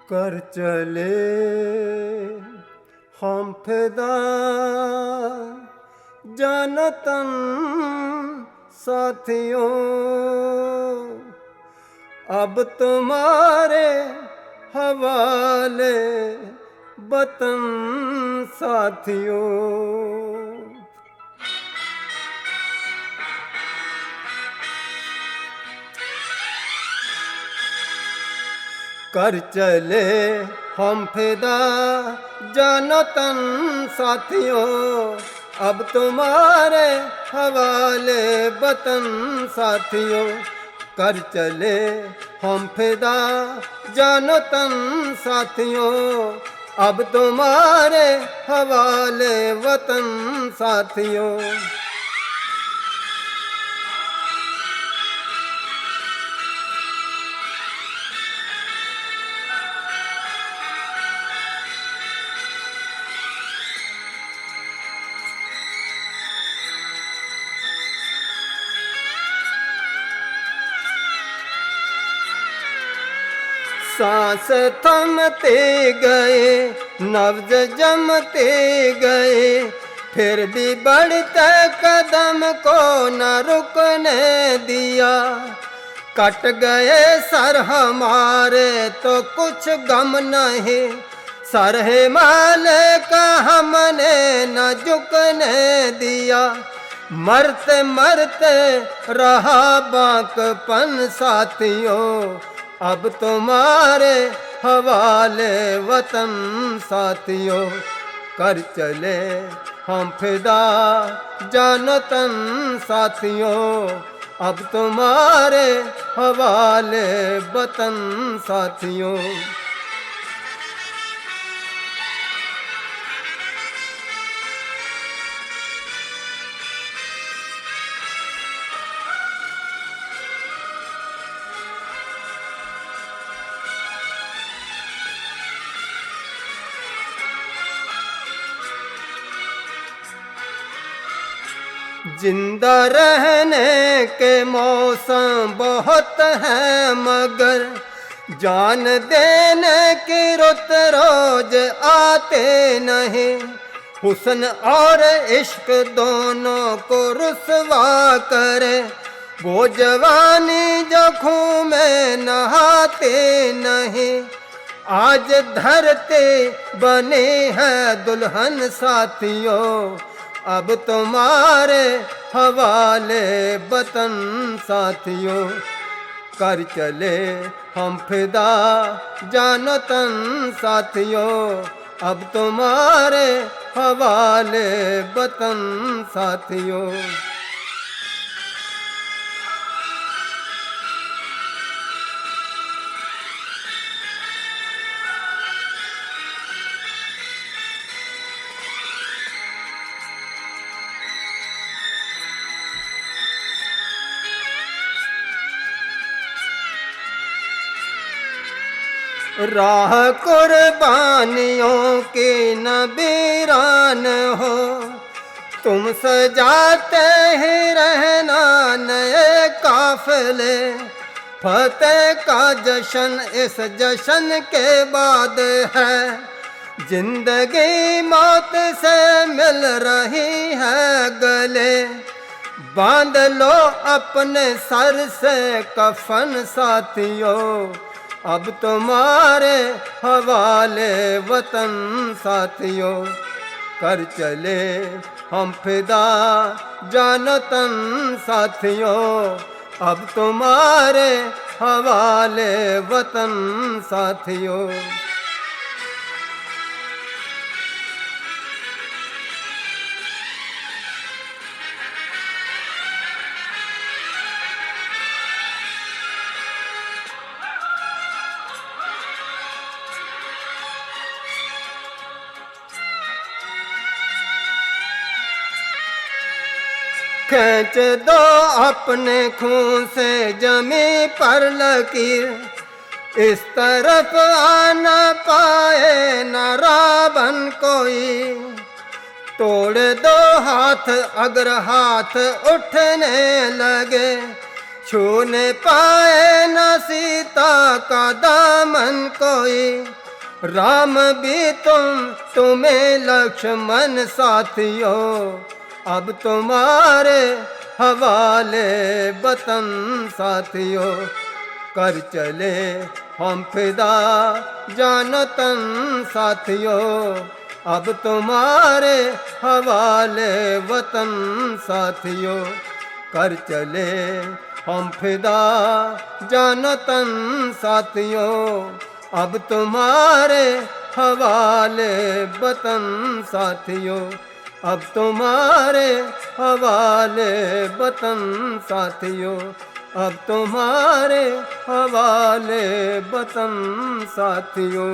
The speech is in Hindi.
कर चले हम फिदा जानतन साथियों, अब तुम्हारे हवाले वतन साथियों। कर चले हम फिदा जानो तन साथियों, अब तुम्हारे हवाले वतन साथियों। कर चले हम फिदा जानो तन साथियों, अब तुम्हारे हवाले वतन साथियों। सांस थमते गए नब्ज जमते गए, फिर भी बढ़ते कदम को न रुकने दिया। कट गए सर हमारे तो कुछ गम नहीं, सर हिमालय का हमने न झुकने दिया। मरते मरते रहा बांकपन साथियों, अब तुम्हारे हवाले वतन साथियों। कर चले हम फिदा जानो तन साथियों, अब तुम्हारे हवाले वतन साथियों। जिंदा रहने के मौसम बहुत हैं, मगर जान देने की रुत रोज आते नहीं। हुस्न और इश्क दोनों को रुसवा करे, वो जवानी जो खून में नहाते नहीं। आज धरती बनी है दुल्हन साथियों, अब तुम्हारे हवाले वतन साथियों। कर चले हम फिदा जानो तन साथियों, अब तुम्हारे हवाले वतन साथियों। राह कुर्बानियों की न वीरान हो, तुम सजाते ही रहना नए काफिले। फतेह का जश्न इस जश्न के बाद है, जिंदगी मौत से मिल रही है गले। बांध लो अपने सर से कफन साथियों, अब तुम्हारे हवाले वतन साथियों। कर चले हम फिदा जानो तन साथियों, अब तुम्हारे हवाले वतन साथियों। खींच दो अपने खून से जमी पर लकीर, इस तरफ आ न पाए न रावण कोई। तोड़ दो हाथ अगर हाथ उठने लगे, छूने पाए न सीता का दामन कोई, राम भी तुम्हें लक्ष्मण साथियों, अब तुम्हारे हवाले वतन साथियों, कर चले हम फिदा जानो तन साथियों, अब तुम्हारे हवाले वतन साथियों, कर चले हम फिदा जानो तन साथियों, अब तुम्हारे हवाले वतन साथियों, अब तुम्हारे हवाले वतन साथियों, अब तुम्हारे हवाले वतन साथियों।